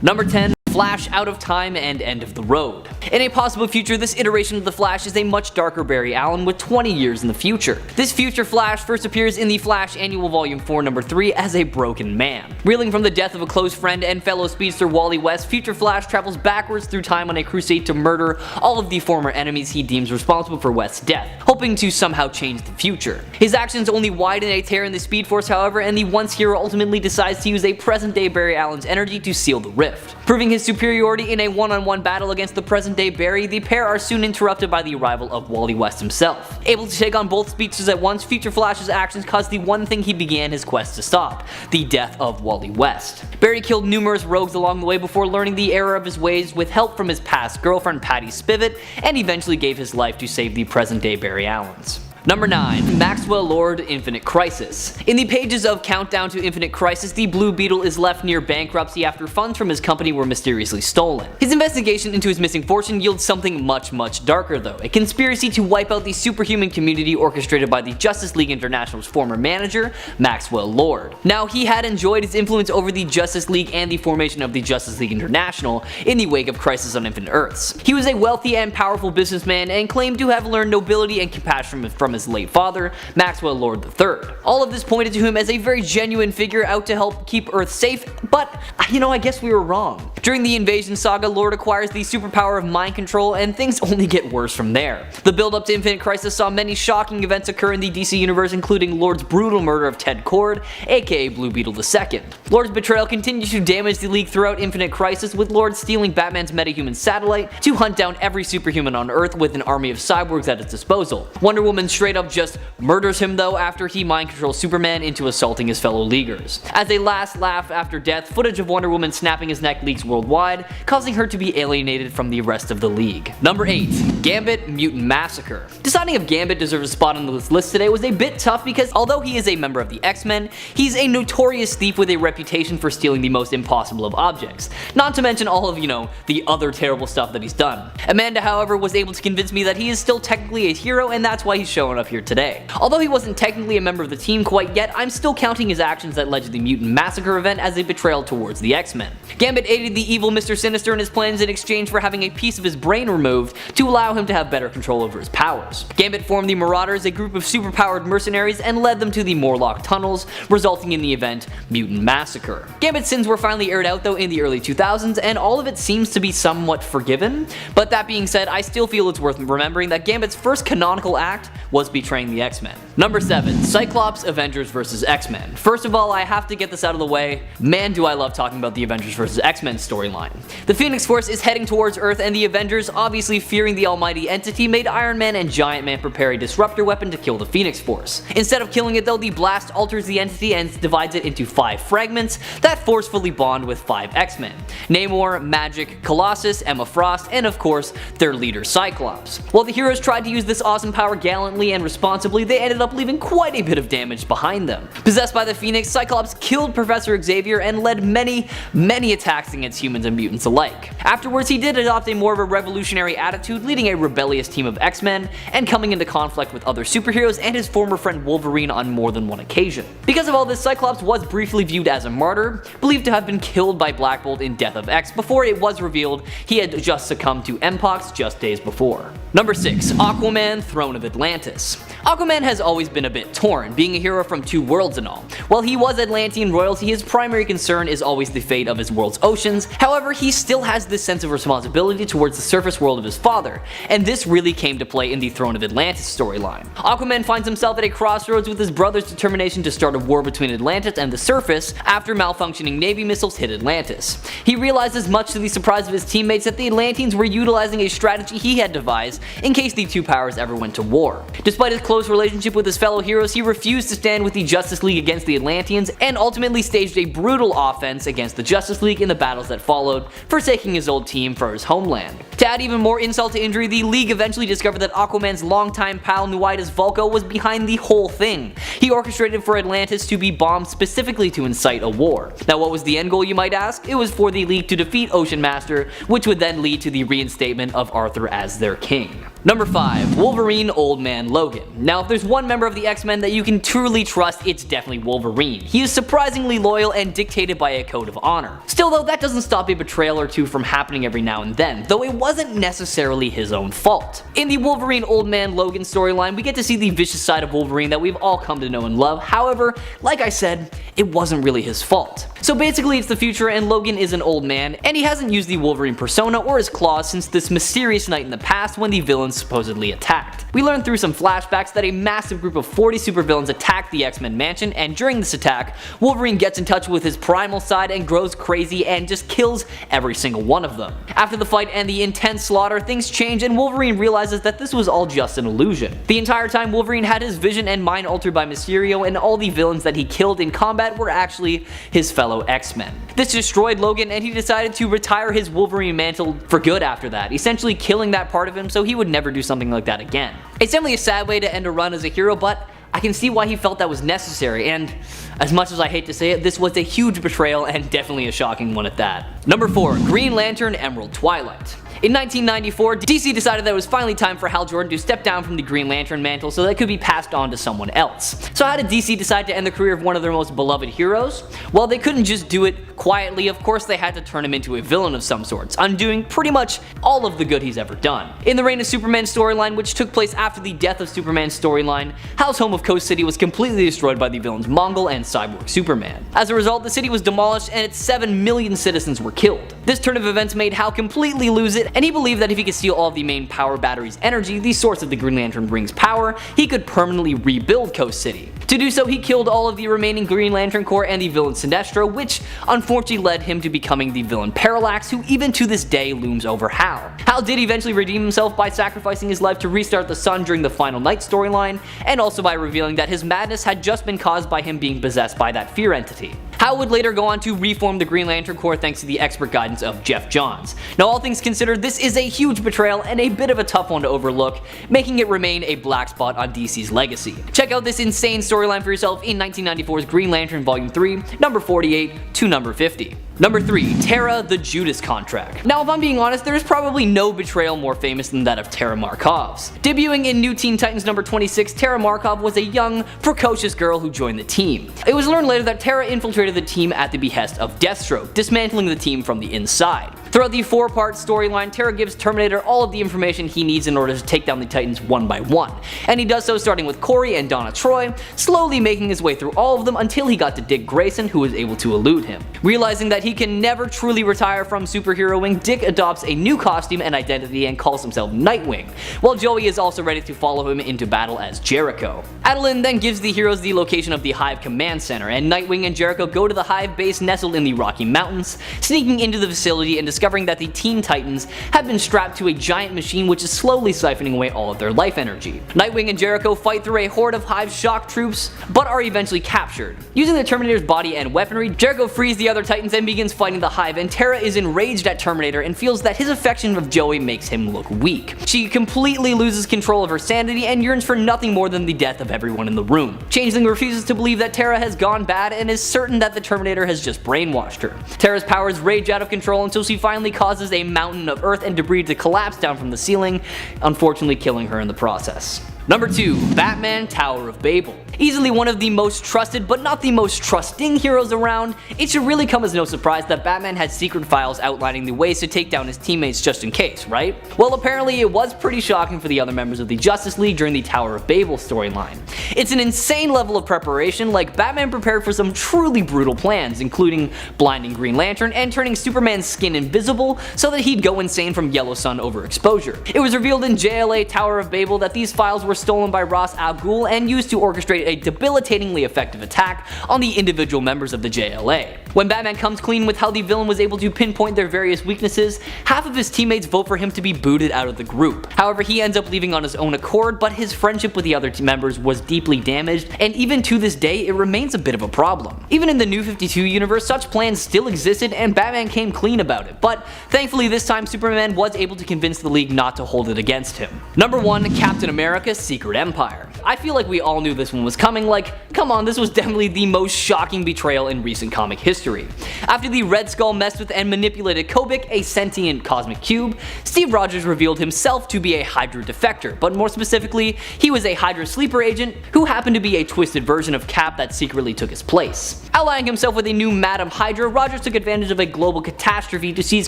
Number 10. Flash out of time and end of the road. In a possible future, this iteration of the Flash is a much darker Barry Allen with 20 years in the future. This future Flash first appears in the Flash Annual Volume 4 Number 3 as a broken man. Reeling from the death of a close friend and fellow speedster Wally West, future Flash travels backwards through time on a crusade to murder all of the former enemies he deems responsible for West's death, hoping to somehow change the future. His actions only widen a tear in the Speed Force, however, and the once hero ultimately decides to use a present-day Barry Allen's energy to seal the rift. Proving his superiority in a one-on-one battle against the present-day Barry, the pair are soon interrupted by the arrival of Wally West himself. Able to take on both speedsters at once, Future Flash's actions caused the one thing he began his quest to stop: the death of Wally West. Barry killed numerous rogues along the way before learning the error of his ways with help from his past girlfriend Patty Spivot, and eventually gave his life to save the present-day Barry Allens. Number 9. Maxwell Lord Infinite Crisis. In the pages of Countdown to Infinite Crisis, the Blue Beetle is left near bankruptcy after funds from his company were mysteriously stolen. His investigation into his missing fortune yields something much darker though, a conspiracy to wipe out the superhuman community orchestrated by the Justice League International's former manager, Maxwell Lord. Now, he had enjoyed his influence over the Justice League and the formation of the Justice League International in the wake of Crisis on Infinite Earths. He was a wealthy and powerful businessman and claimed to have learned nobility and compassion from his late father, Maxwell Lord III. All of this pointed to him as a very genuine figure out to help keep Earth safe, but I guess we were wrong. During the Invasion saga, Lord acquires the superpower of mind control, and things only get worse from there. The build up to Infinite Crisis saw many shocking events occur in the DC universe, including Lord's brutal murder of Ted Kord, aka Blue Beetle II. Lord's betrayal continued to damage the League throughout Infinite Crisis, with Lord stealing Batman's metahuman satellite to hunt down every superhuman on Earth with an army of cyborgs at his disposal. Wonder Woman straight up just murders him though after he mind controls Superman into assaulting his fellow Leaguers. As a last laugh after death, footage of Wonder Woman snapping his neck leaks worldwide, causing her to be alienated from the rest of the League. Number 8. Gambit Mutant Massacre. Deciding if Gambit deserves a spot on this list today was a bit tough because although he is a member of the X-Men, he's a notorious thief with a reputation for stealing the most impossible of objects, not to mention all of, the other terrible stuff that he's done. Amanda, however, was able to convince me that he is still technically a hero, and that's why he's showing up here today. Although he wasn't technically a member of the team quite yet, I'm still counting his actions that led to the Mutant Massacre event as a betrayal towards the X-Men. Gambit aided the evil Mr. Sinister in his plans in exchange for having a piece of his brain removed to allow him to have better control over his powers. Gambit formed the Marauders, a group of superpowered mercenaries, and led them to the Morlock tunnels, resulting in the event Mutant Massacre. Gambit's sins were finally aired out though in the early 2000s, and all of it seems to be somewhat forgiven, but that being said, I still feel it's worth remembering that Gambit's first canonical act was betraying the X-Men. Number 7. Cyclops Avengers vs. X-Men. First of all, I have to get this out of the way. Man, do I love talking about the Avengers vs. X-Men storyline. The Phoenix Force is heading towards Earth, and the Avengers, obviously fearing the almighty entity, made Iron Man and Giant Man prepare a disruptor weapon to kill the Phoenix Force. Instead of killing it though, the blast alters the entity and divides it into 5 fragments that forcefully bond with 5 X-Men: Namor, Magic, Colossus, Emma Frost, and of course, their leader Cyclops. While the heroes tried to use this awesome power gallantly and responsibly, they ended up leaving quite a bit of damage behind them. Possessed by the Phoenix, Cyclops killed Professor Xavier and led many attacks against humans and mutants alike. Afterwards, he did adopt a more of a revolutionary attitude, leading a rebellious team of X-Men and coming into conflict with other superheroes and his former friend Wolverine on more than one occasion. Because of all this, Cyclops was briefly viewed as a martyr, believed to have been killed by Black Bolt in Death of X before it was revealed he had just succumbed to Mpox just days before. Number 6. Aquaman Throne of Atlantis. Aquaman has always been a bit torn, being a hero from 2 worlds and all. While he was Atlantean royalty, his primary concern is always the fate of his world's oceans. However, he still has this sense of responsibility towards the surface world of his father, and this really came to play in the Throne of Atlantis storyline. Aquaman finds himself at a crossroads with his brother's determination to start a war between Atlantis and the surface after malfunctioning Navy missiles hit Atlantis. He realizes, much to the surprise of his teammates, that the Atlanteans were utilizing a strategy he had devised in case the 2 powers ever went to war. Despite his close relationship with his fellow heroes, he refused to stand with the Justice League against the Atlanteans and ultimately staged a brutal offense against the Justice League in the battles that followed, forsaking his old team for his homeland. To add even more insult to injury, the League eventually discovered that Aquaman's longtime pal Nuidas Vulko was behind the whole thing. He orchestrated for Atlantis to be bombed specifically to incite a war. Now, what was the end goal, you might ask? It was for the League to defeat Ocean Master, which would then lead to the reinstatement of Arthur as their king. Number 5. Wolverine Old Man Logan. Now, if there's one member of the X-Men that you can truly trust, it's definitely Wolverine. He is surprisingly loyal and dictated by a code of honor. Still though, that doesn't stop a betrayal or two from happening every now and then, though it wasn't necessarily his own fault. In the Wolverine Old Man Logan storyline, we get to see the vicious side of Wolverine that we've all come to know and love. However, like I said, it wasn't really his fault. So basically it's the future and Logan is an old man, and he hasn't used the Wolverine persona or his claws since this mysterious night in the past when the villains supposedly attacked. We learned through some flashbacks that a massive group of 40 supervillains attacked the X-Men mansion, and during this attack, Wolverine gets in touch with his primal side and grows crazy and just kills every single one of them. After the fight and the intense slaughter, things change and Wolverine realizes that this was all just an illusion. The entire time Wolverine had his vision and mind altered by Mysterio, and all the villains that he killed in combat were actually his fellow X-Men. This destroyed Logan and he decided to retire his Wolverine mantle for good after that, essentially killing that part of him so he would never do something like that again. It's definitely a sad way to end a run as a hero, but I can see why he felt that was necessary, and as much as I hate to say it, this was a huge betrayal and definitely a shocking one at that. Number 4. Green Lantern Emerald Twilight. In 1994, DC decided that it was finally time for Hal Jordan to step down from the Green Lantern mantle so that it could be passed on to someone else. So how did DC decide to end the career of one of their most beloved heroes? Well, they couldn't just do it quietly. Of course they had to turn him into a villain of some sorts, undoing pretty much all of the good he's ever done. In the Reign of Superman storyline, which took place after the Death of Superman storyline, Hal's home of Coast City was completely destroyed by the villains Mongol and Cyborg Superman. As a result, the city was demolished and its 7 million citizens were killed. This turn of events made Hal completely lose it, and he believed that if he could steal all of the main power battery's energy, the source of the Green Lantern Ring's power, he could permanently rebuild Coast City. To do so, he killed all of the remaining Green Lantern Corps and the villain Sinestro, which unfortunately led him to becoming the villain Parallax, who even to this day looms over Hal. Hal did eventually redeem himself by sacrificing his life to restart the sun during the Final Night storyline, and also by revealing that his madness had just been caused by him being possessed by that fear entity. Hal would later go on to reform the Green Lantern Corps thanks to the expert guidance of Jeff Johns. Now, all things considered, this is a huge betrayal and a bit of a tough one to overlook, making it remain a black spot on DC's legacy. Check out this insane storyline for yourself in 1994's Green Lantern Volume 3, number 48 to number 50. Number 3. Tara the Judas Contract. Now, if I'm being honest, there is probably no betrayal more famous than that of Tara Markov's. Debuting in New Teen Titans number 26, Tara Markov was a young, precocious girl who joined the team. It was learned later that Tara infiltrated the team at the behest of Deathstroke, dismantling the team from the inside. Throughout the 4-part storyline, Tara gives Terminator all of the information he needs in order to take down the Titans one by one, and he does so starting with Corey and Donna Troy, slowly making his way through all of them until he got to Dick Grayson, who was able to elude him. Realizing that he can never truly retire from superheroing, Dick adopts a new costume and identity and calls himself Nightwing, while Joey is also ready to follow him into battle as Jericho. Adeline then gives the heroes the location of the Hive Command Center, and Nightwing and Jericho go to the Hive base nestled in the Rocky Mountains, sneaking into the facility and discovering that the Teen Titans have been strapped to a giant machine which is slowly siphoning away all of their life energy. Nightwing and Jericho fight through a horde of Hive shock troops, but are eventually captured. Using the Terminator's body and weaponry, Jericho frees the other Titans and begins fighting the Hive, and Tara is enraged at Terminator and feels that his affection of Joey makes him look weak. She completely loses control of her sanity and yearns for nothing more than the death of everyone in the room. Changeling refuses to believe that Tara has gone bad and is certain that the Terminator has just brainwashed her. Tara's powers rage out of control until she finally causes a mountain of earth and debris to collapse down from the ceiling, unfortunately killing her in the process. Number 2. Batman Tower of Babel. Easily one of the most trusted but not the most trusting heroes around, it should really come as no surprise that Batman had secret files outlining the ways to take down his teammates just in case, right? Well, apparently it was pretty shocking for the other members of the Justice League during the Tower of Babel storyline. It's an insane level of preparation, like Batman prepared for some truly brutal plans, including blinding Green Lantern and turning Superman's skin invisible so that he'd go insane from yellow sun overexposure. It was revealed in JLA Tower of Babel that these files were stolen by Ra's al Ghul and used to orchestrate a debilitatingly effective attack on the individual members of the JLA. When Batman comes clean with how the villain was able to pinpoint their various weaknesses, half of his teammates vote for him to be booted out of the group. However, he ends up leaving on his own accord, but his friendship with the other members was deeply damaged, and even to this day it remains a bit of a problem. Even in the New 52 universe, such plans still existed and Batman came clean about it, but thankfully this time Superman was able to convince the League not to hold it against him. Number 1. Captain America Secret Empire. I feel like we all knew this one was coming. Like, come on, this was definitely the most shocking betrayal in recent comic history. After the Red Skull messed with and manipulated Kobik, a sentient cosmic cube, Steve Rogers revealed himself to be a Hydra defector, but more specifically, he was a Hydra sleeper agent who happened to be a twisted version of Cap that secretly took his place. Allying himself with a new Madam Hydra, Rogers took advantage of a global catastrophe to seize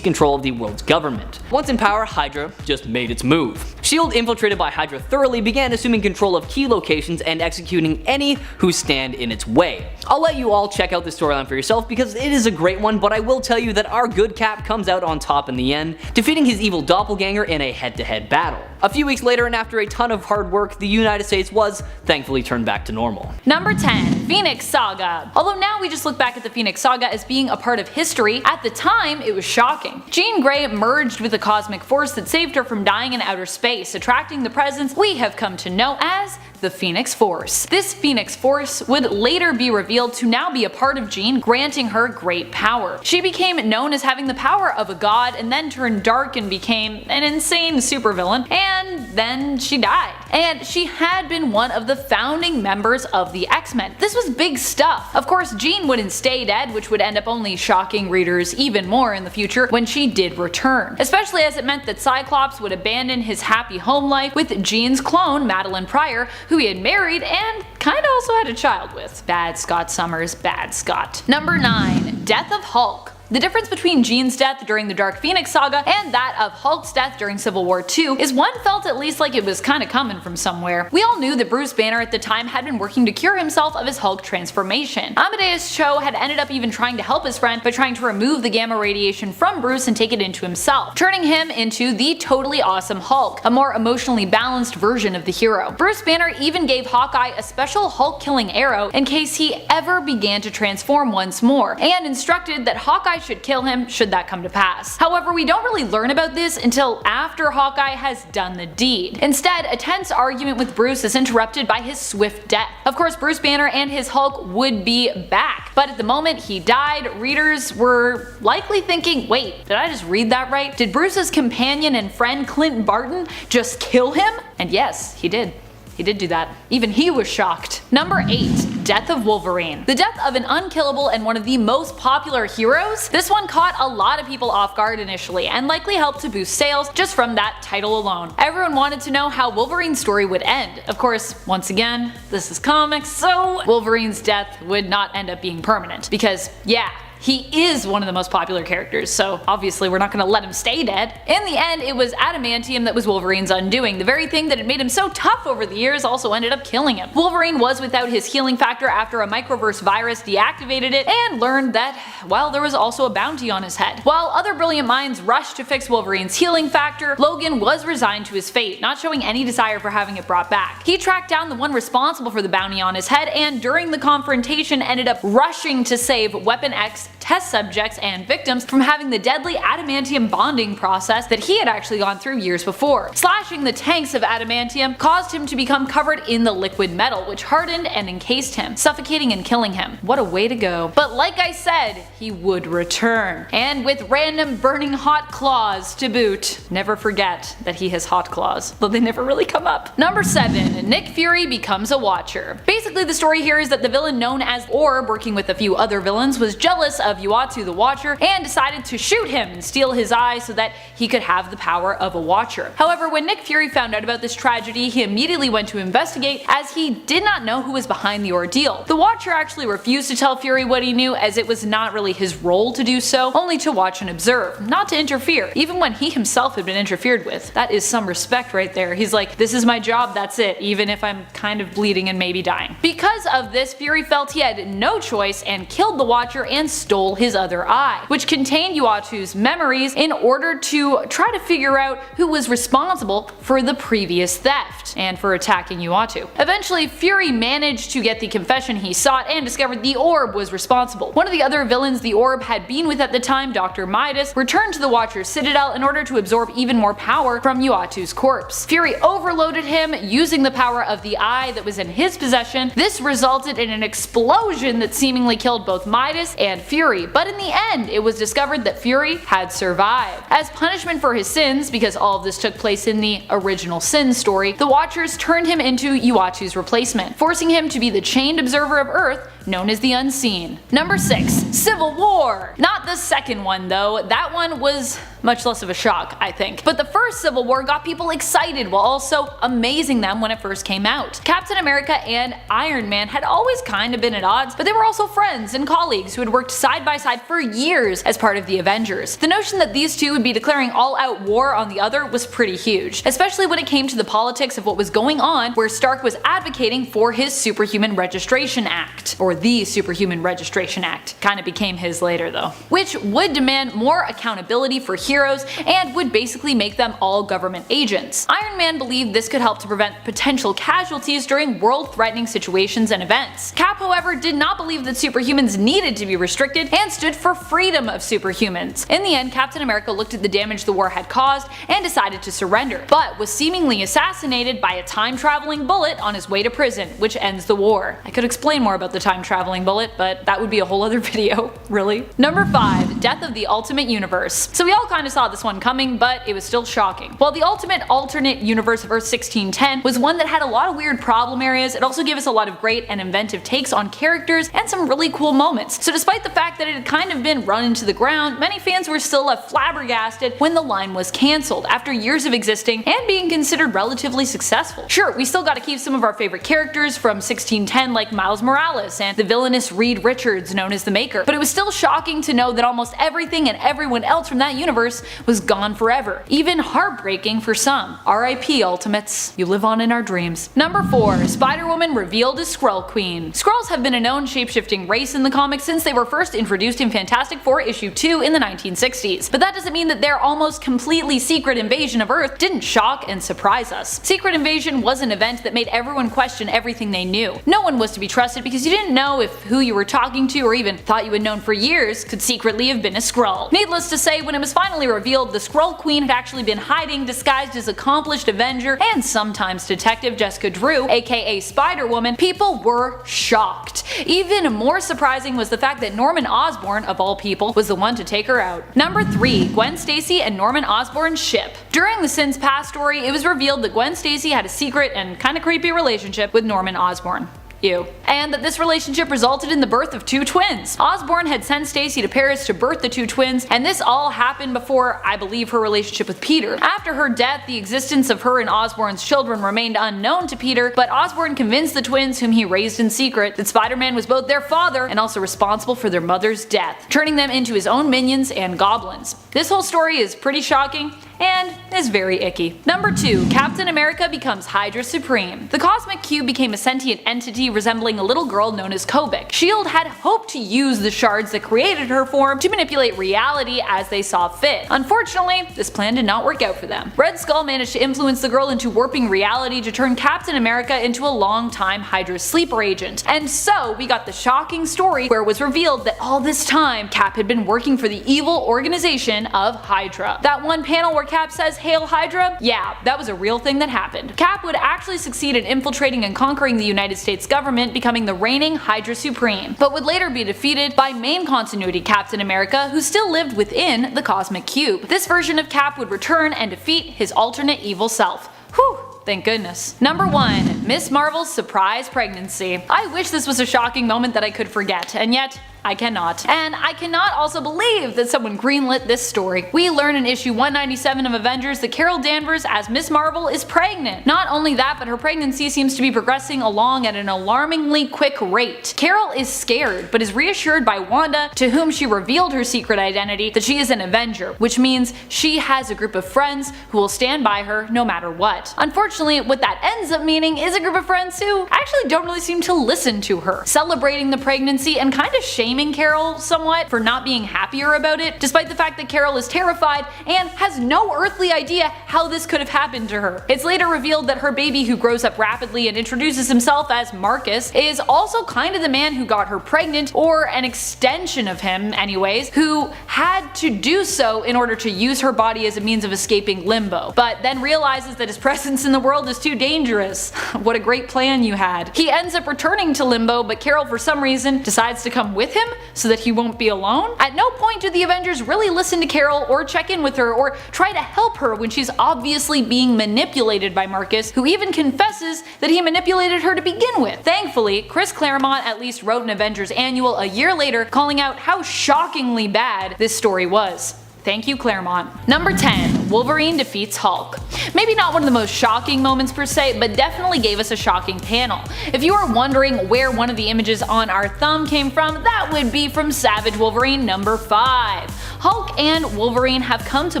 control of the world's government. Once in power, Hydra just made its move. S.H.I.E.L.D., infiltrated by Hydra thoroughly, began assuming control of key locations and executing any who stand in its way. I'll let you all check out the storyline for yourself because it is a great one, but I will tell you that our good Cap comes out on top in the end, defeating his evil doppelganger in a head-to-head battle. A few weeks later, and after a ton of hard work, the United States was thankfully turned back to normal. Number 10. Phoenix Saga. Although now we just look back at the Phoenix Saga as being a part of history, at the time it was shocking. Jean Grey merged with a cosmic force that saved her from dying in outer space, attracting the presence we have come to know as the Phoenix Force. This Phoenix Force would later be revealed to now be a part of Jean, granting her great power. She became known as having the power of a god and then turned dark and became an insane supervillain, and then she died. And she had been one of the founding members of the X-Men. This was big stuff. Of course, Jean wouldn't stay dead, which would end up only shocking readers even more in the future when she did return, especially as it meant that Cyclops would abandon his happy home life with Jean's clone, Madeline Pryor, who he had married and kinda also had a child with. Bad Scott Summers, bad Scott. Number 9. Death of Hulk. The difference between Jean's death during the Dark Phoenix Saga and that of Hulk's death during Civil War II is one felt at least like it was kinda coming from somewhere. We all knew that Bruce Banner at the time had been working to cure himself of his Hulk transformation. Amadeus Cho had ended up even trying to help his friend by trying to remove the gamma radiation from Bruce and take it into himself, turning him into the totally awesome Hulk, a more emotionally balanced version of the hero. Bruce Banner even gave Hawkeye a special Hulk-killing arrow in case he ever began to transform once more, and instructed that Hawkeye should kill him should that come to pass. However, we don't really learn about this until after Hawkeye has done the deed. Instead, a tense argument with Bruce is interrupted by his swift death. Of course, Bruce Banner and his Hulk would be back, but at the moment he died, readers were likely thinking, wait, did I just read that right? Did Bruce's companion and friend Clint Barton just kill him? And yes, he did. He did do that. Even he was shocked. Number 8. Death of Wolverine. The death of an unkillable and one of the most popular heroes? This one caught a lot of people off guard initially, and likely helped to boost sales just from that title alone. Everyone wanted to know how Wolverine's story would end. Of course, once again, this is comics, so Wolverine's death would not end up being permanent. Because, yeah, he is one of the most popular characters, so obviously we're not gonna let him stay dead. In the end, it was Adamantium that was Wolverine's undoing. The very thing that had made him so tough over the years also ended up killing him. Wolverine was without his healing factor after a microverse virus deactivated it, and learned that, well, there was also a bounty on his head. While other brilliant minds rushed to fix Wolverine's healing factor, Logan was resigned to his fate, not showing any desire for having it brought back. He tracked down the one responsible for the bounty on his head, and during the confrontation ended up rushing to save Weapon X test subjects and victims from having the deadly adamantium bonding process that he had actually gone through years before. Slashing the tanks of adamantium caused him to become covered in the liquid metal, which hardened and encased him, suffocating and killing him. What a way to go. But like I said, he would return. And with random burning hot claws to boot. Never forget that he has hot claws, though they never really come up. Number 7. Nick Fury becomes a Watcher. Basically, the story here is that the villain known as Orb, working with a few other villains, was jealous of Uatu the Watcher and decided to shoot him and steal his eye so that he could have the power of a Watcher. However, when Nick Fury found out about this tragedy, he immediately went to investigate, as he did not know who was behind the ordeal. The Watcher actually refused to tell Fury what he knew, as it was not really his role to do so, only to watch and observe, not to interfere, even when he himself had been interfered with. That is some respect right there. He's like, this is my job, that's it, even if I'm kind of bleeding and maybe dying. Because of this, Fury felt he had no choice and killed the Watcher and stole his other eye, which contained Uatu's memories, in order to try to figure out who was responsible for the previous theft and for attacking Uatu. Eventually, Fury managed to get the confession he sought and discovered the Orb was responsible. One of the other villains the Orb had been with at the time, Dr. Midas, returned to the Watcher's citadel in order to absorb even more power from Uatu's corpse. Fury overloaded him using the power of the eye that was in his possession. This resulted in an explosion that seemingly killed both Midas and Fury, but in the end it was discovered that Fury had survived. As punishment for his sins, because all of this took place in the original Sin story, the Watchers turned him into Uatu's replacement, forcing him to be the chained observer of Earth known as the Unseen. Number 6. Civil War. Not the second one though, that one was much less of a shock, I think. But the first Civil War got people excited while also amazing them when it first came out. Captain America and Iron Man had always kind of been at odds, but they were also friends and colleagues who had worked side by side for years as part of the Avengers. The notion that these two would be declaring all-out war on the other was pretty huge, especially when it came to the politics of what was going on, where Stark was advocating for his Superhuman Registration Act, or the Superhuman Registration Act. Kinda became his later though. Which would demand more accountability for heroes and would basically make them all government agents. Iron Man believed this could help to prevent potential casualties during world-threatening situations and events. Cap, however, did not believe that superhumans needed to be restricted and stood for freedom of superhumans. In the end, Captain America looked at the damage the war had caused and decided to surrender, but was seemingly assassinated by a time-traveling bullet on his way to prison, which ends the war. I could explain more about the time-traveling bullet, but that would be a whole other video, really. Number 5. Death of the Ultimate Universe. So we all kinda saw this one coming, but it was still shocking. While the Ultimate Alternate Universe of Earth 1610 was one that had a lot of weird problem areas, it also gave us a lot of great and inventive takes on characters and some really cool moments. So despite the fact that it had kind of been run into the ground, many fans were still left flabbergasted when the line was cancelled after years of existing and being considered relatively successful. Sure, we still gotta keep some of our favorite characters from 1610 like Miles Morales and the villainous Reed Richards known as the Maker, but it was still shocking to know that almost everything and everyone else from that universe was gone forever. Even heartbreaking for some. R.I.P. Ultimates. You live on in our dreams. Number 4. Spider-Woman revealed as Skrull Queen. Skrulls have been a known shapeshifting race in the comics since they were first introduced in Fantastic Four issue 2 in the 1960s, but that doesn't mean that their almost completely secret invasion of Earth didn't shock and surprise us. Secret Invasion was an event that made everyone question everything they knew. No one was to be trusted because you didn't know if who you were talking to or even thought you had known for years could secretly have been a Skrull. Needless to say, when it was finally revealed the Skrull Queen had actually been hiding disguised as accomplished Avenger and sometimes detective Jessica Drew, aka Spider-Woman, people were shocked. Even more surprising was the fact that Norman Osborn, of all people, was the one to take her out. Number 3. Gwen Stacy and Norman Osborn's ship. During the Sins Past story, it was revealed that Gwen Stacy had a secret and kinda creepy relationship with Norman Osborn. Ew. And that this relationship resulted in the birth of 2 twins. Osborn had sent Stacy to Paris to birth the 2 twins, and this all happened before, I believe, her relationship with Peter. After her death, the existence of her and Osborn's children remained unknown to Peter, but Osborn convinced the twins, whom he raised in secret, that Spider-Man was both their father and also responsible for their mother's death, turning them into his own minions and goblins. This whole story is pretty shocking and is very icky. Number 2. Captain America becomes Hydra Supreme. The Cosmic Cube became a sentient entity resembling a little girl known as Kobik. S.H.I.E.L.D. had hoped to use the shards that created her form to manipulate reality as they saw fit. Unfortunately, this plan did not work out for them. Red Skull managed to influence the girl into warping reality to turn Captain America into a long-time Hydra sleeper agent. And so we got the shocking story where it was revealed that all this time Cap had been working for the evil organization of Hydra. That one panel where Cap says "Hail Hydra"? Yeah, that was a real thing that happened. Cap would actually succeed in infiltrating and conquering the United States government, becoming the reigning Hydra Supreme, but would later be defeated by main continuity Captain America, who still lived within the Cosmic Cube. This version of Cap would return and defeat his alternate evil self. Whew. Thank goodness. Number 1. Miss Marvel's surprise pregnancy. I wish this was a shocking moment that I could forget, and yet I cannot. And I cannot also believe that someone greenlit this story. We learn in issue 197 of Avengers that Carol Danvers as Miss Marvel is pregnant. Not only that, but her pregnancy seems to be progressing along at an alarmingly quick rate. Carol is scared, but is reassured by Wanda, to whom she revealed her secret identity, that she is an Avenger, which means she has a group of friends who will stand by her no matter what. Unfortunately, what that ends up meaning is a group of friends who actually don't really seem to listen to her, celebrating the pregnancy and kind of shaming Carol somewhat for not being happier about it, despite the fact that Carol is terrified and has no earthly idea how this could have happened to her. It's later revealed that her baby, who grows up rapidly and introduces himself as Marcus, is also kind of the man who got her pregnant, or an extension of him anyways, who had to do so in order to use her body as a means of escaping limbo, but then realizes that his presence in the world is too dangerous. what a great plan you had. He ends up returning to Limbo, but Carol for some reason decides to come with him so that he won't be alone. At no point do the Avengers really listen to Carol or check in with her or try to help her when she's obviously being manipulated by Marcus, who even confesses that he manipulated her to begin with. Thankfully, Chris Claremont at least wrote an Avengers Annual a year later calling out how shockingly bad this story was. Thank you, Claremont. Number 10. Wolverine defeats Hulk. Maybe not one of the most shocking moments per se, but definitely gave us a shocking panel. If you are wondering where one of the images on our thumb came from, that would be from Savage Wolverine number 5. Hulk and Wolverine have come to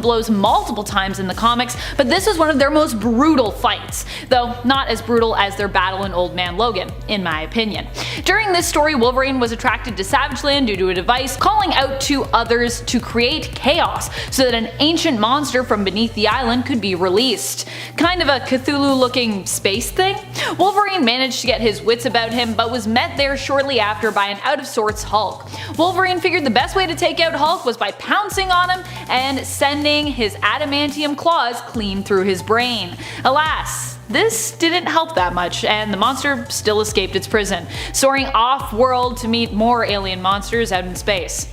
blows multiple times in the comics, but this was one of their most brutal fights, though not as brutal as their battle in Old Man Logan, in my opinion. During this story, Wolverine was attracted to Savage Land due to a device calling out to others to create chaos, so that an ancient monster from beneath the island could be released. Kind of a Cthulhu-looking space thing? Wolverine managed to get his wits about him, but was met there shortly after by an out-of-sorts Hulk. Wolverine figured the best way to take out Hulk was by pouncing on him and sending his adamantium claws clean through his brain. Alas, this didn't help that much, and the monster still escaped its prison, soaring off-world to meet more alien monsters out in space.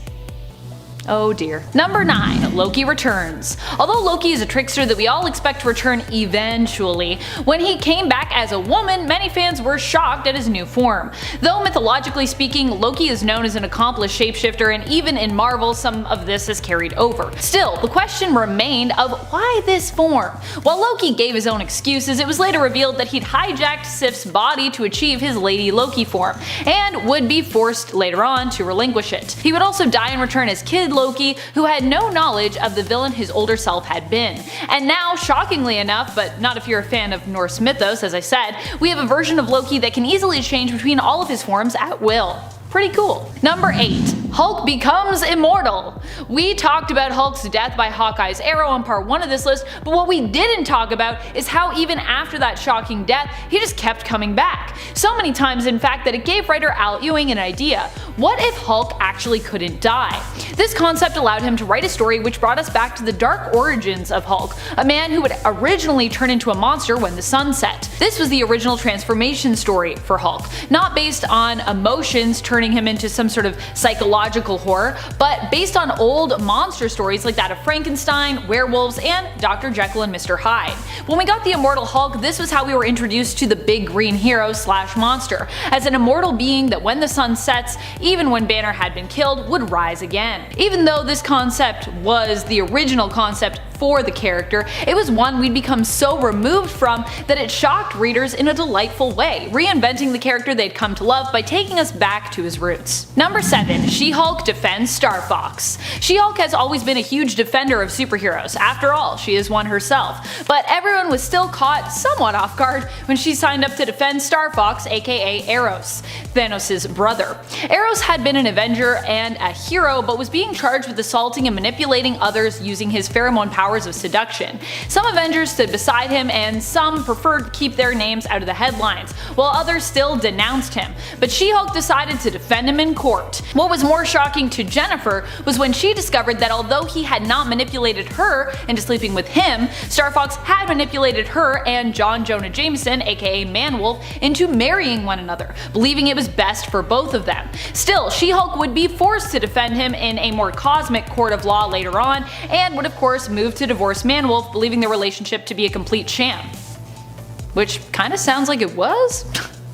Oh dear. Number 9. Loki returns. Although Loki is a trickster that we all expect to return eventually, when he came back as a woman, many fans were shocked at his new form. Though mythologically speaking, Loki is known as an accomplished shapeshifter, and even in Marvel some of this has carried over. Still, the question remained of why this form? While Loki gave his own excuses, it was later revealed that he'd hijacked Sif's body to achieve his Lady Loki form, and would be forced later on to relinquish it. He would also die and return as Kid Loki, who had no knowledge of the villain his older self had been. And now, shockingly enough, but not if you're a fan of Norse mythos as I said, we have a version of Loki that can easily change between all of his forms at will. Pretty cool. Number 8. Hulk becomes immortal. We talked about Hulk's death by Hawkeye's arrow on part 1 of this list, but what we didn't talk about is how even after that shocking death, he just kept coming back. So many times in fact that it gave writer Al Ewing an idea. What if Hulk actually couldn't die? This concept allowed him to write a story which brought us back to the dark origins of Hulk, a man who would originally turn into a monster when the sun set. This was the original transformation story for Hulk, not based on emotions turning him into some sort of psychological horror, but based on old monster stories like that of Frankenstein, werewolves, and Dr. Jekyll and Mr. Hyde. When we got the Immortal Hulk, this was how we were introduced to the big green hero slash monster, as an immortal being that when the sun sets, even when Banner had been killed, would rise again. Even though this concept was the original concept for the character, it was one we'd become so removed from that it shocked readers in a delightful way, reinventing the character they'd come to love by taking us back to his roots. Number 7. She-Hulk defends StarFox. She-Hulk has always been a huge defender of superheroes, after all, she is one herself, but everyone was still caught somewhat off guard when she signed up to defend StarFox, aka Eros, Thanos' brother. Eros had been an Avenger and a hero, but was being charged with assaulting and manipulating others using his pheromone powers of seduction. Some Avengers stood beside him, and some preferred to keep their names out of the headlines, while others still denounced him, but She-Hulk decided to defend him in court. What was more shocking to Jennifer was when she discovered that although he had not manipulated her into sleeping with him, StarFox had manipulated her and John Jonah Jameson, aka Man-Wolf, into marrying one another, believing it was best for both of them. Still, She-Hulk would be forced to defend him in a more cosmic court of law later on, and would of course move to divorce Man-Wolf, believing their relationship to be a complete sham. Which kinda sounds like it was?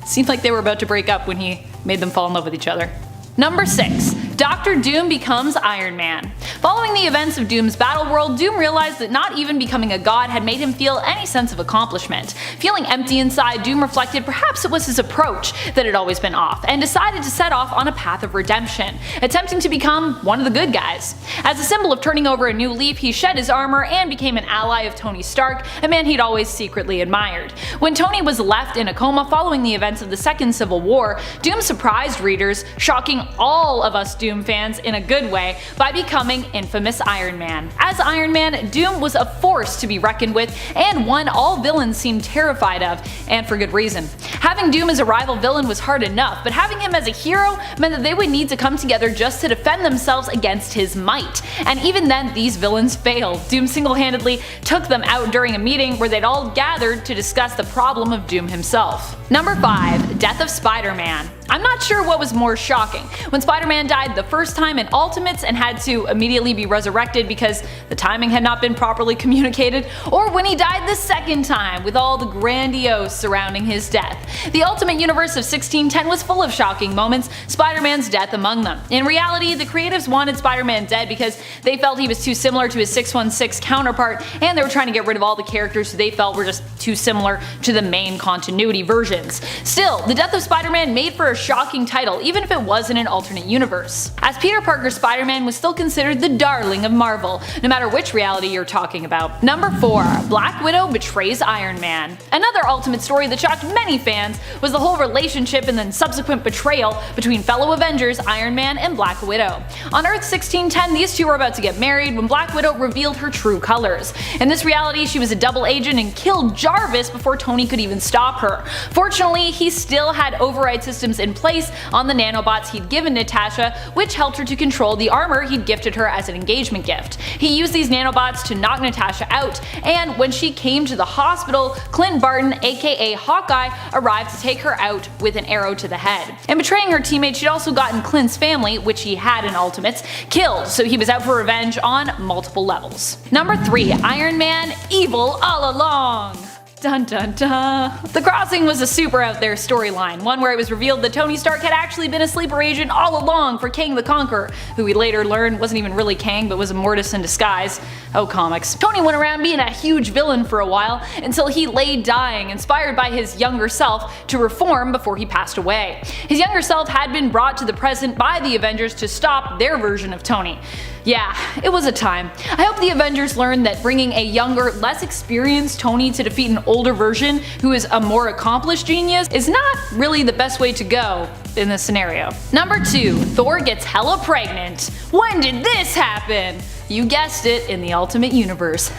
Seemed like they were about to break up when he made them fall in love with each other. Number 6. Dr. Doom becomes Iron Man. Following the events of Doom's battle world, Doom realized that not even becoming a god had made him feel any sense of accomplishment. Feeling empty inside, Doom reflected perhaps it was his approach that had always been off, and decided to set off on a path of redemption, attempting to become one of the good guys. As a symbol of turning over a new leaf, he shed his armor and became an ally of Tony Stark, a man he'd always secretly admired. When Tony was left in a coma following the events of the Second Civil War, Doom surprised readers, shocking all of us Doom Doom fans in a good way by becoming infamous Iron Man. As Iron Man, Doom was a force to be reckoned with and one all villains seemed terrified of, and for good reason. Having Doom as a rival villain was hard enough, but having him as a hero meant that they would need to come together just to defend themselves against his might. And even then, these villains failed. Doom single-handedly took them out during a meeting where they'd all gathered to discuss the problem of Doom himself. Number 5. Death of Spider-Man. I'm not sure what was more shocking, when Spider-Man died the first time in Ultimates and had to immediately be resurrected because the timing had not been properly communicated, or when he died the second time with all the grandiose surrounding his death. The Ultimate Universe of 1610 was full of shocking moments, Spider-Man's death among them. In reality, the creatives wanted Spider-Man dead because they felt he was too similar to his 616 counterpart, and they were trying to get rid of all the characters who they felt were just too similar to the main continuity versions. Still, the death of Spider-Man made for a shocking title, even if it was in an alternate universe, as Peter Parker's Spider-Man was still considered the darling of Marvel, no matter which reality you're talking about. Number 4. Black Widow betrays Iron Man. Another Ultimate story that shocked many fans was the whole relationship and then subsequent betrayal between fellow Avengers Iron Man and Black Widow. On Earth 1610, these two were about to get married when Black Widow revealed her true colors. In this reality, she was a double agent and killed Jarvis before Tony could even stop her. Fortunately, he still had override systems in place on the nanobots he'd given Natasha, which helped her to control the armor he'd gifted her as an engagement gift. He used these nanobots to knock Natasha out, and when she came to the hospital, Clint Barton, aka Hawkeye, arrived to take her out with an arrow to the head. In betraying her teammate, she'd also gotten Clint's family, which he had in Ultimates, killed, so he was out for revenge on multiple levels. Number 3. Iron Man, evil all along. Dun dun dun. The Crossing was a super out there storyline, one where it was revealed that Tony Stark had actually been a sleeper agent all along for Kang the Conqueror, who we later learned wasn't even really Kang but was Immortus in disguise. Oh, comics. Tony went around being a huge villain for a while until he lay dying, inspired by his younger self to reform before he passed away. His younger self had been brought to the present by the Avengers to stop their version of Tony. Yeah, it was a time. I hope the Avengers learned that bringing a younger, less experienced Tony to defeat an older version who is a more accomplished genius is not really the best way to go in this scenario. Number 2. Thor gets hella pregnant. When did this happen? You guessed it, in the Ultimate Universe.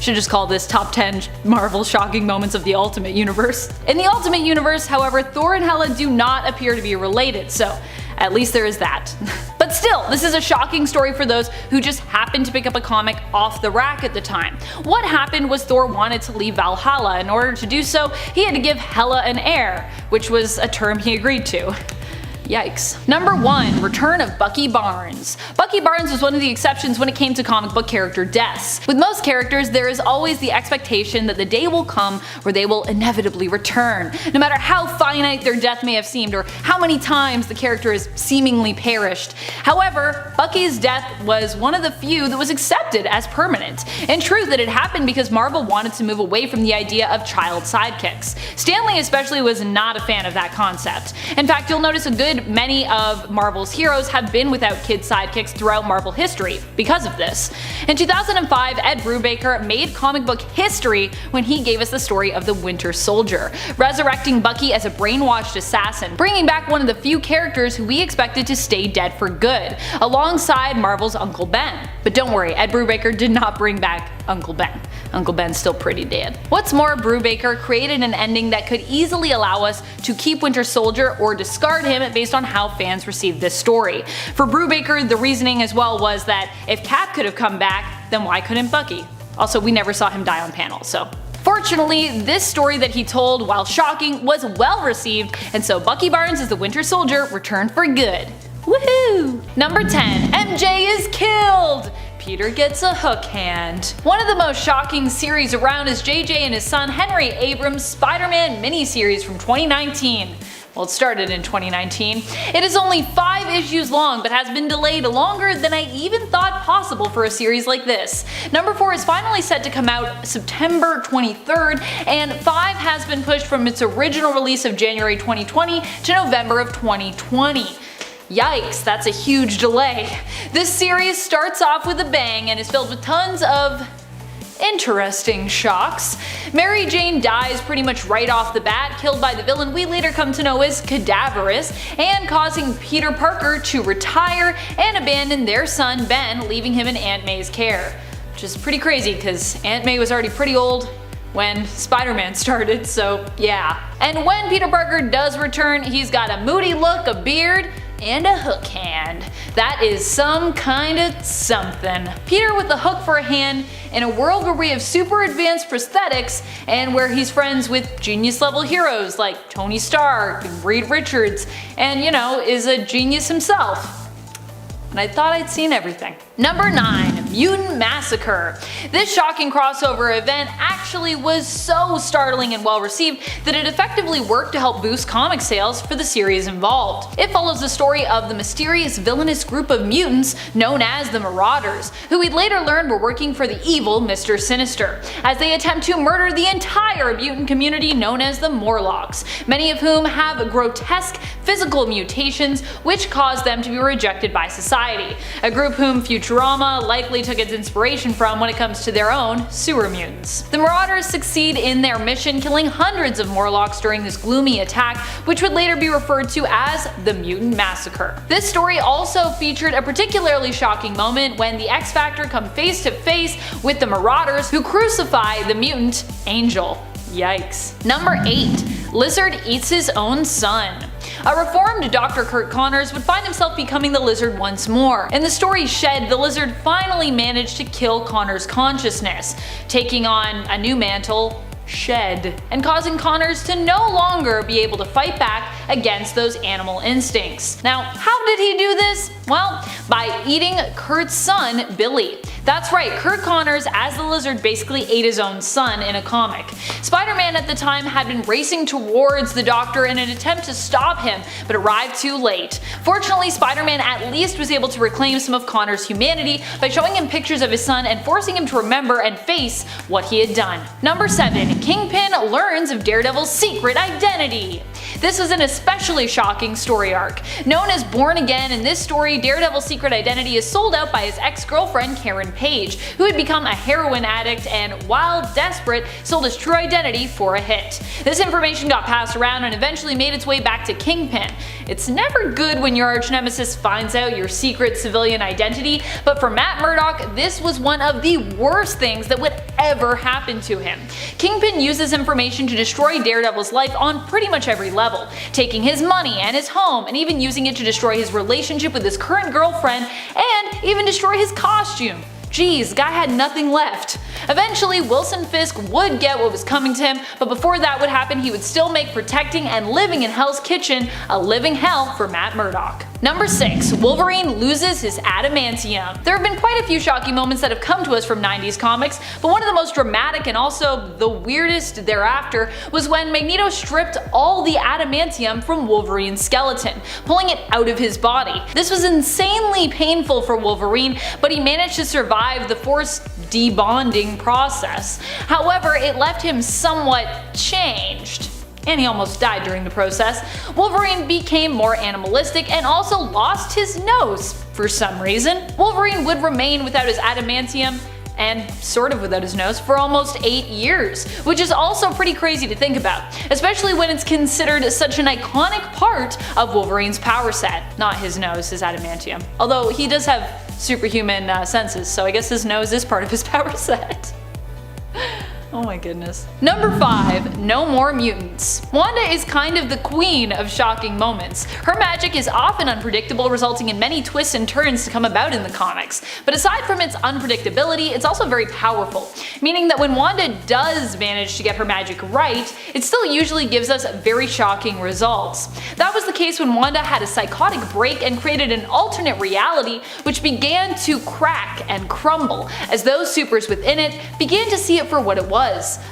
Should just call this top 10 Marvel shocking moments of the Ultimate Universe. In the Ultimate Universe, however, Thor and Hela do not appear to be related, so at least there is that. But still, this is a shocking story for those who just happened to pick up a comic off the rack at the time. What happened was Thor wanted to leave Valhalla. In order to do so, he had to give Hela an heir, which was a term he agreed to. Yikes. Number 1. Return of Bucky Barnes. Bucky Barnes was one of the exceptions when it came to comic book character deaths. With most characters, there is always the expectation that the day will come where they will inevitably return, no matter how finite their death may have seemed or how many times the character has seemingly perished. However, Bucky's death was one of the few that was accepted as permanent. In truth, it had happened because Marvel wanted to move away from the idea of child sidekicks. Stan Lee especially was not a fan of that concept. In fact, you'll notice a good many of Marvel's heroes have been without kid sidekicks throughout Marvel history because of this. In 2005, Ed Brubaker made comic book history when he gave us the story of the Winter Soldier, resurrecting Bucky as a brainwashed assassin, bringing back one of the few characters who we expected to stay dead for good, alongside Marvel's Uncle Ben. But don't worry, Ed Brubaker did not bring back Uncle Ben. Uncle Ben's still pretty dead. What's more, Brubaker created an ending that could easily allow us to keep Winter Soldier or discard him based on how fans received this story. For Brubaker, the reasoning as well was that if Cap could have come back, then why couldn't Bucky? Also, we never saw him die on panel, so. Fortunately, this story that he told, while shocking, was well received, and so Bucky Barnes as the Winter Soldier returned for good. Woohoo! Number 10. MJ is killed! Peter gets a hook hand. One of the most shocking series around is JJ and his son Henry Abrams' Spider-Man miniseries from 2019. Well, it started in 2019. It is only 5 issues long, but has been delayed longer than I even thought possible for a series like this. Number 4 is finally set to come out September 23rd, and 5 has been pushed from its original release of January 2020 to November of 2020. Yikes, that's a huge delay. This series starts off with a bang and is filled with tons of interesting shocks. Mary Jane dies pretty much right off the bat, killed by the villain we later come to know as Cadaverous, and causing Peter Parker to retire and abandon their son Ben, leaving him in Aunt May's care. Which is pretty crazy because Aunt May was already pretty old when Spider-Man started, so yeah. And when Peter Parker does return, he's got a moody look, a beard, and a hook hand. That is some kind of something. Peter with the hook for a hand in a world where we have super advanced prosthetics and where he's friends with genius level heroes like Tony Stark and Reed Richards and, you know, is a genius himself. And I thought I'd seen everything. Number 9. Mutant Massacre. This shocking crossover event actually was so startling and well received that it effectively worked to help boost comic sales for the series involved. It follows the story of the mysterious villainous group of mutants known as the Marauders, who we'd later learn were working for the evil Mr. Sinister, as they attempt to murder the entire mutant community known as the Morlocks, many of whom have grotesque physical mutations which cause them to be rejected by society, a group whom Futurama likely took its inspiration from when it comes to their own sewer mutants. The Marauders succeed in their mission, killing hundreds of Morlocks during this gloomy attack, which would later be referred to as the Mutant Massacre. This story also featured a particularly shocking moment when the X-Factor come face to face with the Marauders, who crucify the mutant Angel. Yikes. Number 8. Lizard eats his own son. A reformed Dr. Curt Connors would find himself becoming the Lizard once more. In the story Shed, the Lizard finally managed to kill Connors' consciousness, taking on a new mantle, Shed, and causing Connors to no longer be able to fight back against those animal instincts. Now, how did he do this? Well, by eating Kurt's son, Billy. That's right, Curt Connors as the Lizard basically ate his own son in a comic. Spider-Man at the time had been racing towards the Doctor in an attempt to stop him, but arrived too late. Fortunately, Spider-Man at least was able to reclaim some of Connors' humanity by showing him pictures of his son and forcing him to remember and face what he had done. Number 7. Kingpin learns of Daredevil's secret identity. This was an especially shocking story arc. Known as Born Again, in this story, Daredevil's secret identity is sold out by his ex-girlfriend Karen Page, who had become a heroin addict and, while desperate, sold his true identity for a hit. This information got passed around and eventually made its way back to Kingpin. It's never good when your arch-nemesis finds out your secret civilian identity, but for Matt Murdock, this was one of the worst things that would ever happen to him. Kingpin uses information to destroy Daredevil's life on pretty much every level, taking his money and his home, and even using it to destroy his relationship with his current girlfriend, and even destroy his costume. Geez, guy had nothing left. Eventually, Wilson Fisk would get what was coming to him, but before that would happen, he would still make protecting and living in Hell's Kitchen a living hell for Matt Murdock. Number 6. Wolverine loses his adamantium. There have been quite a few shocking moments that have come to us from 90s comics, but one of the most dramatic and also the weirdest thereafter was when Magneto stripped all the adamantium from Wolverine's skeleton, pulling it out of his body. This was insanely painful for Wolverine, but he managed to survive the forced debonding process. However, it left him somewhat changed, and he almost died during the process. Wolverine became more animalistic and also lost his nose for some reason. Wolverine would remain without his adamantium and sort of without his nose for almost 8 years, which is also pretty crazy to think about, especially when it's considered such an iconic part of Wolverine's power set. Not his nose, his adamantium. Although he does have superhuman senses, so I guess his nose is part of his power set. Oh my goodness. Number 5. No more mutants. Wanda is kind of the queen of shocking moments. Her magic is often unpredictable, resulting in many twists and turns to come about in the comics. But aside from its unpredictability, it's also very powerful, meaning that when Wanda does manage to get her magic right, it still usually gives us very shocking results. That was the case when Wanda had a psychotic break and created an alternate reality which began to crack and crumble as those supers within it began to see it for what it was.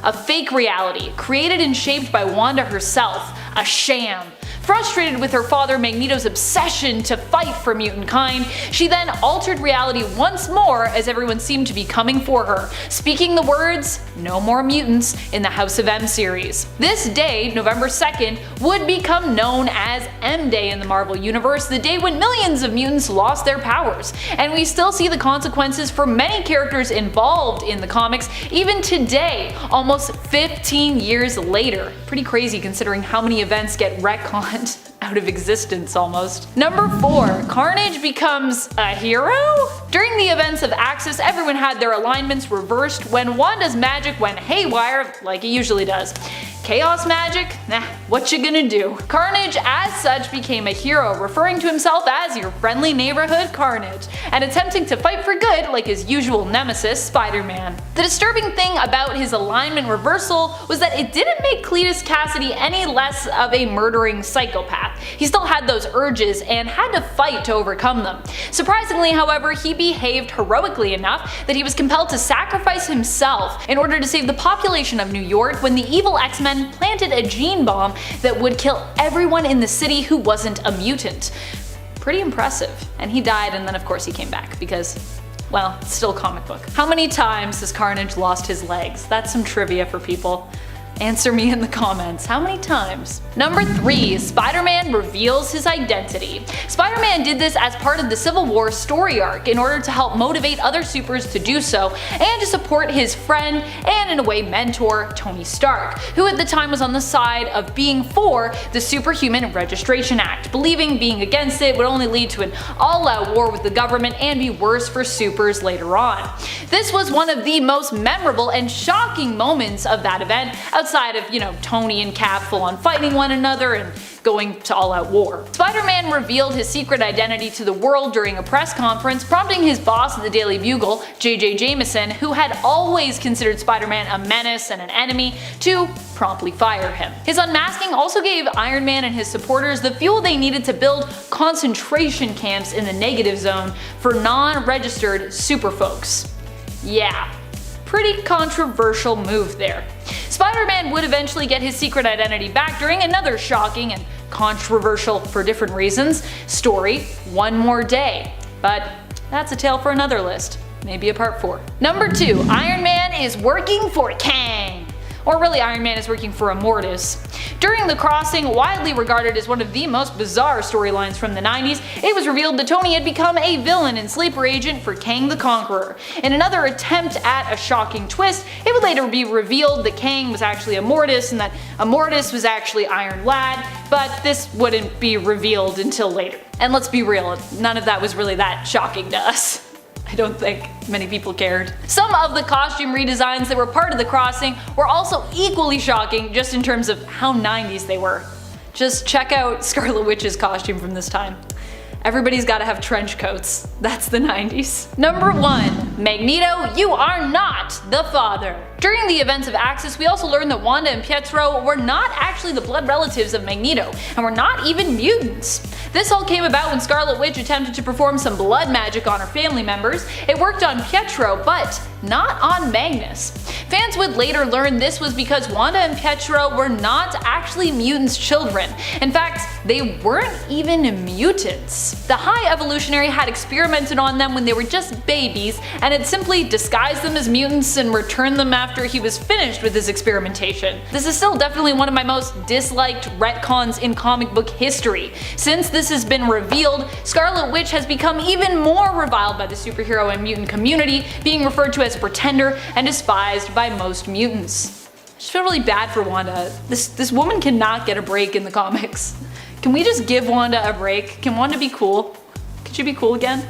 A fake reality, created and shaped by Wanda herself, a sham. Frustrated with her father Magneto's obsession to fight for mutant kind, she then altered reality once more as everyone seemed to be coming for her, speaking the words, "No more mutants" in the House of M series. This day, November 2nd, would become known as M-Day in the Marvel Universe, the day when millions of mutants lost their powers, and we still see the consequences for many characters involved in the comics even today, almost 15 years later. Pretty crazy considering how many events get retconned out of existence almost. Number 4. Carnage becomes a hero? During the events of Axis, everyone had their alignments reversed when Wanda's magic went haywire like it usually does. Chaos magic? Nah, what you gonna do? Carnage as such became a hero, referring to himself as your friendly neighborhood Carnage, and attempting to fight for good like his usual nemesis, Spider-Man. The disturbing thing about his alignment reversal was that it didn't make Cletus Cassidy any less of a murdering psychopath. He still had those urges and had to fight to overcome them. Surprisingly, however, he behaved heroically enough that he was compelled to sacrifice himself in order to save the population of New York when the evil X-Men planted a gene bomb that would kill everyone in the city who wasn't a mutant. Pretty impressive. And he died, and then of course he came back because, well, it's still a comic book. How many times has Carnage lost his legs? That's some trivia for people. Answer me in the comments. How many times? Number 3. Spider-Man reveals his identity. Spider-Man did this as part of the Civil War story arc in order to help motivate other supers to do so and to support his friend and in a way mentor Tony Stark, who at the time was on the side of being for the Superhuman Registration Act, believing being against it would only lead to an all-out war with the government and be worse for supers later on. This was one of the most memorable and shocking moments of that event, outside of, Tony and Cap full on fighting one another and going to all-out war. Spider-Man revealed his secret identity to the world during a press conference, prompting his boss at the Daily Bugle, J.J. Jameson, who had always considered Spider-Man a menace and an enemy, to promptly fire him. His unmasking also gave Iron Man and his supporters the fuel they needed to build concentration camps in the negative zone for non-registered super folks. Yeah. Pretty controversial move there. Spider-Man would eventually get his secret identity back during another shocking and controversial for different reasons story, One More Day. But that's a tale for another list. Maybe a part 4. Number 2. Iron Man is working for KANG. Or really, Iron Man is working for Immortus. During the crossing, widely regarded as one of the most bizarre storylines from the 90s, it was revealed that Tony had become a villain and sleeper agent for Kang the Conqueror. In another attempt at a shocking twist, it would later be revealed that Kang was actually Immortus and that Immortus was actually Iron Lad, but this wouldn't be revealed until later. And let's be real, none of that was really that shocking to us. I don't think many people cared. Some of the costume redesigns that were part of the crossing were also equally shocking just in terms of how 90s they were. Just check out Scarlet Witch's costume from this time. Everybody's gotta have trench coats. That's the 90s. Number 1. Magneto, you are not the father. During the events of Axis, we also learned that Wanda and Pietro were not actually the blood relatives of Magneto, and were not even mutants. This all came about when Scarlet Witch attempted to perform some blood magic on her family members. It worked on Pietro, but not on Magnus. Fans would later learn this was because Wanda and Pietro were not actually mutants' children. In fact, they weren't even mutants. The High Evolutionary had experimented on them when they were just babies, and had simply disguised them as mutants and returned them after he was finished with his experimentation. This is still definitely one of my most disliked retcons in comic book history. Since this has been revealed, Scarlet Witch has become even more reviled by the superhero and mutant community, being referred to as a pretender and despised by most mutants. I just feel really bad for Wanda. This woman cannot get a break in the comics. Can we just give Wanda a break? Can Wanda be cool? Could she be cool again?